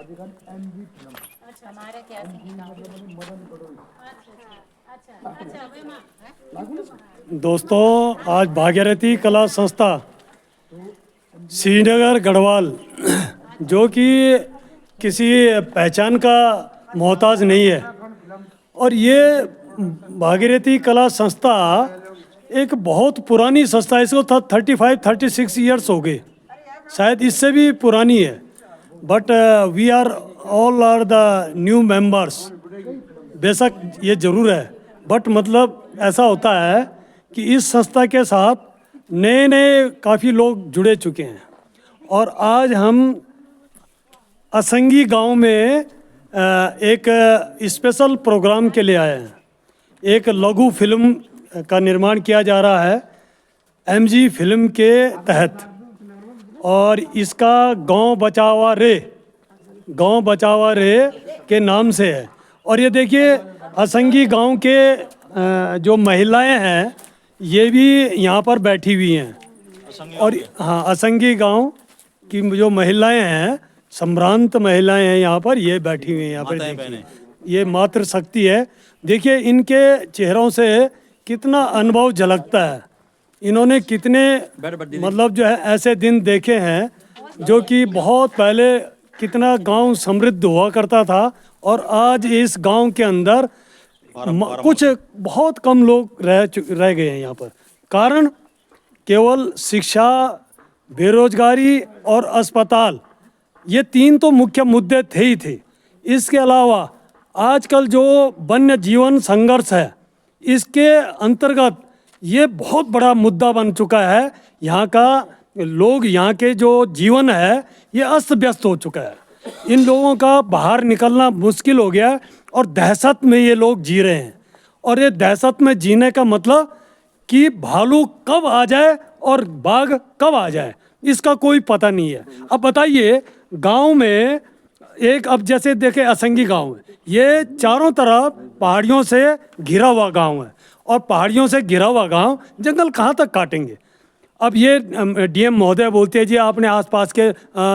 अच्छा हमारे क्या दोस्तों, आज भागीरथी कला संस्था श्रीनगर गढ़वाल जो कि किसी पहचान का मोहताज नहीं है, और ये भागीरथी कला संस्था एक बहुत पुरानी संस्था है। इसको 35-36 ईयर्स हो गए, शायद इससे भी पुरानी है। But we are all are the new members. बेशक ये ज़रूर है, बट मतलब ऐसा होता है कि इस संस्था के साथ नए नए काफ़ी लोग जुड़े चुके हैं। और आज हम असंगी गांव में एक स्पेशल प्रोग्राम के लिए आए हैं। एक लघु फिल्म का निर्माण किया जा रहा है एमजी फिल्म के तहत, और इसका गांव बचावा रे के नाम से है। और ये देखिए, असंगी गांव के जो महिलाएं हैं ये भी यहाँ पर बैठी हुई हैं। और हाँ, असंगी गांव की जो महिलाएं हैं, संभ्रांत महिलाएं हैं यहाँ पर, ये बैठी हुई हैं यहाँ पर। देखिए, ये मातृ शक्ति है। देखिए इनके चेहरों से कितना अनुभव झलकता है। इन्होंने कितने मतलब जो है ऐसे दिन देखे हैं जो कि बहुत पहले कितना गांव समृद्ध हुआ करता था, और आज इस गांव के अंदर कुछ बहुत कम लोग रह गए हैं यहाँ पर। कारण केवल शिक्षा, बेरोजगारी और अस्पताल, ये तीन तो मुख्य मुद्दे थे ही थे। इसके अलावा आजकल जो वन्य जीवन संघर्ष है, इसके अंतर्गत ये बहुत बड़ा मुद्दा बन चुका है। यहाँ का लोग, यहाँ के जो जीवन है ये अस्त व्यस्त हो चुका है। इन लोगों का बाहर निकलना मुश्किल हो गया, और दहशत में ये लोग जी रहे हैं। और ये दहशत में जीने का मतलब कि भालू कब आ जाए और बाघ कब आ जाए, इसका कोई पता नहीं है। अब बताइए, गांव में एक, अब जैसे देखे असंगी गांव है, ये चारों तरफ पहाड़ियों से घिरा हुआ गांव है, और पहाड़ियों से घिरा हुआ गांव जंगल कहाँ तक काटेंगे। अब ये डीएम महोदय बोलते हैं जी आपने आसपास के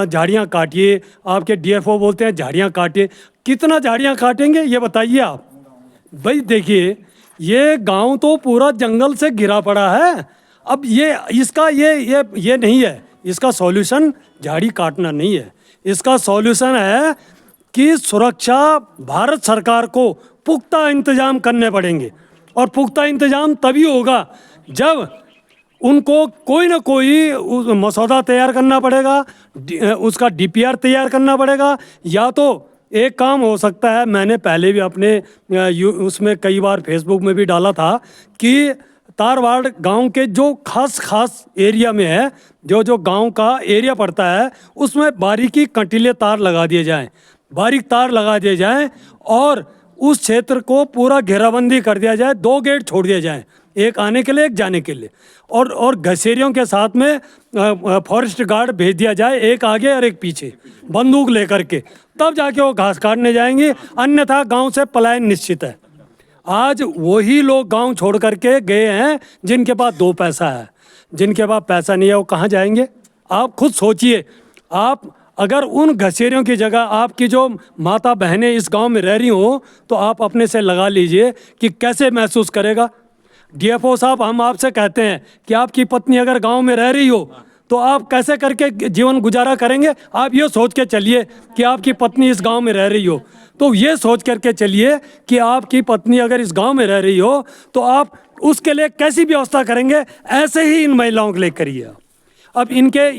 झाड़ियाँ काटिए, आपके डीएफओ बोलते हैं झाड़ियाँ काटिए। कितना झाड़ियाँ काटेंगे ये बताइए आप। भाई देखिए, ये गांव तो पूरा जंगल से घिरा पड़ा है। अब ये इसका ये नहीं है, इसका सॉल्यूशन झाड़ी काटना नहीं है। इसका सॉल्यूशन है कि सुरक्षा भारत सरकार को पुख्ता इंतजाम करने पड़ेंगे, और पुख्ता इंतजाम तभी होगा जब उनको कोई ना कोई मसौदा तैयार करना पड़ेगा, उसका डीपीआर तैयार करना पड़ेगा। या तो एक काम हो सकता है, मैंने पहले भी अपने उसमें कई बार फेसबुक में भी डाला था कि तारवाड़ गांव के जो खास एरिया में है, जो गांव का एरिया पड़ता है, उसमें बारीकी कंटीले तार लगा दिए जाएं, बारीक तार लगा दिए जाएं, और उस क्षेत्र को पूरा घेराबंदी कर दिया जाए। 2 गेट छोड़ दिए जाएं, एक आने के लिए, एक जाने के लिए, और घसेरियों के साथ में फॉरेस्ट गार्ड भेज दिया जाए, एक आगे और एक पीछे बंदूक लेकर के, तब जाके वो घास काटने जाएंगे। अन्यथा गांव से पलायन निश्चित है। आज वही लोग गांव छोड़ करके गए हैं जिनके पास 2 पैसा है। जिनके पास पैसा नहीं है वो कहाँ जाएंगे? आप खुद सोचिए। आप अगर उन घसेरियों की जगह आपकी जो माता बहनें इस गांव में रह रही हो, तो आप अपने से लगा लीजिए कि कैसे महसूस करेगा। डीएफओ साहब, हम आपसे कहते हैं कि आपकी पत्नी अगर गांव में रह रही हो तो आप कैसे करके जीवन गुजारा करेंगे? आप ये सोच के चलिए कि आपकी पत्नी इस गांव में रह रही हो, तो ये सोच करके चलिए कि आपकी पत्नी अगर इस गांव में रह रही हो तो आप उसके लिए कैसी व्यवस्था करेंगे। ऐसे ही इन महिलाओं के लिए करिए। अब इनके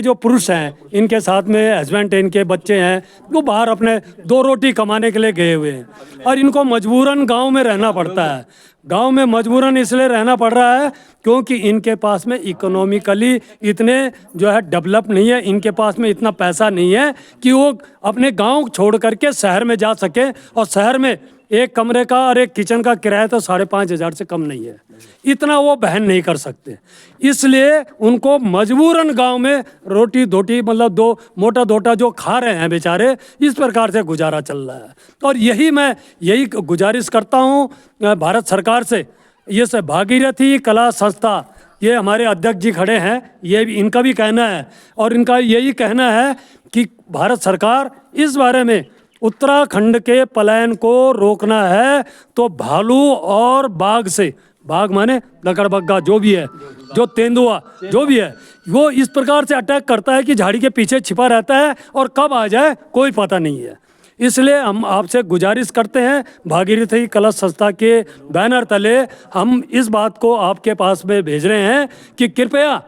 जो पुरुष हैं, इनके साथ में हस्बैंड हैं, इनके बच्चे हैं, वो बाहर अपने 2 रोटी कमाने के लिए गए हुए हैं, और इनको मजबूरन गांव में रहना पड़ता है। गांव में मजबूरन इसलिए रहना पड़ रहा है क्योंकि इनके पास में इकोनॉमिकली इतने जो है डेवलप नहीं है, इनके पास में इतना पैसा नहीं है कि वो अपने गांव छोड़ करके शहर में जा सके। और शहर में एक कमरे का और एक किचन का किराया तो 5,500 से कम नहीं है, इतना वो बहन नहीं कर सकते। इसलिए उनको मजबूरन गांव में रोटी धोटी, मतलब 2 मोटा धोटा जो खा रहे हैं बेचारे, इस प्रकार से गुजारा चल रहा है। और यही गुजारिश करता हूँ भारत सरकार से। ये भागीरथी कला संस्था ये हमारे अध्यक्ष जी खड़े हैं, ये भी इनका भी कहना है और इनका यही कहना है कि भारत सरकार इस बारे में उत्तराखंड के पलायन को रोकना है तो भालू और बाघ से, बाघ माने लकड़बग्गा जो भी है, जो तेंदुआ जो भी है, वो इस प्रकार से अटैक करता है कि झाड़ी के पीछे छिपा रहता है और कब आ जाए कोई पता नहीं है। इसलिए हम आपसे गुजारिश करते हैं, भागीरथी कलश संस्था के बैनर तले हम इस बात को आपके पास में भेज रहे हैं कि कृपया,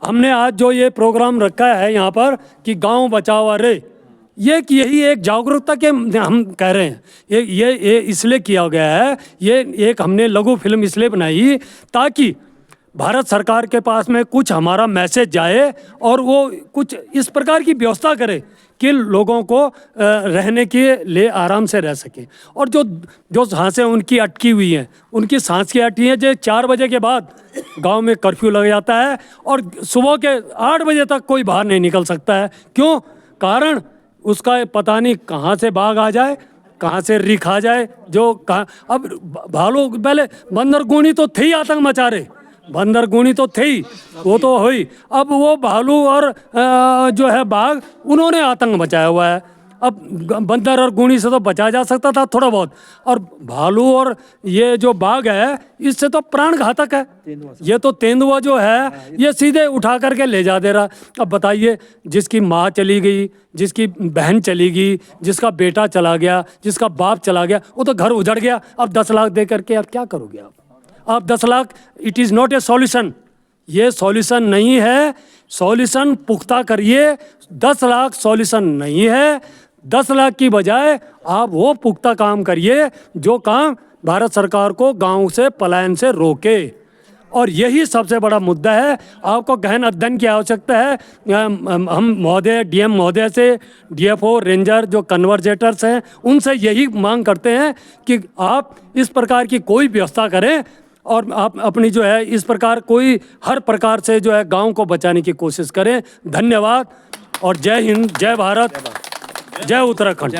हमने आज जो ये प्रोग्राम रखा है यहाँ पर कि गांव बचाओ अरे, ये यही एक जागरूकता के हम कह रहे हैं। ये इसलिए किया गया है, ये एक हमने लघु फिल्म इसलिए बनाई ताकि भारत सरकार के पास में कुछ हमारा मैसेज जाए और वो कुछ इस प्रकार की व्यवस्था करे कि लोगों को रहने के लिए आराम से रह सके। और जो सांसें उनकी अटकी हुई हैं, उनकी सांस की अटकी है, जो 4 बजे के बाद गांव में कर्फ्यू लग जाता है और सुबह के 8 बजे तक कोई बाहर नहीं निकल सकता है। क्यों? कारण उसका पता नहीं कहाँ से बाघ आ जाए, कहाँ से रिख आ जाए, जो कहाँ। अब भालू पहले बंदरगुनी तो थे ही आतंक मचा रहे, बंदरगुनी तो थे ही, वो तो हुई। अब वो भालू और जो है बाघ, उन्होंने आतंक मचाया हुआ है। अब बंदर और गुणी से तो बचा जा सकता था थोड़ा बहुत, और भालू और ये जो बाघ है इससे तो प्राण घातक है। ये तो तेंदुआ जो है ये सीधे उठा करके ले जा दे रहा। अब बताइए, जिसकी माँ चली गई, जिसकी बहन चली गई, जिसका बेटा चला गया, जिसका बाप चला गया, वो तो घर उजड़ गया। अब 10 लाख दे करके अब क्या करोगे आप 10 lakh, it is not a solution. ये सॉल्यूशन नहीं है। सॉल्यूशन पुख्ता करिए। 10 लाख सॉल्यूशन नहीं है। 10 लाख की बजाय आप वो पुख्ता काम करिए जो काम भारत सरकार को गांव से पलायन से रोके। और यही सबसे बड़ा मुद्दा है। आपको गहन अध्ययन की आवश्यकता है। हम महोदय, डीएम महोदय से, डीएफओ, रेंजर जो कन्वर्जेटर्स हैं, उनसे यही मांग करते हैं कि आप इस प्रकार की कोई व्यवस्था करें और आप अपनी जो है इस प्रकार कोई हर प्रकार से जो है गांव को बचाने की कोशिश करें। धन्यवाद और जय हिंद, जय भारत, जय उत्तराखंड।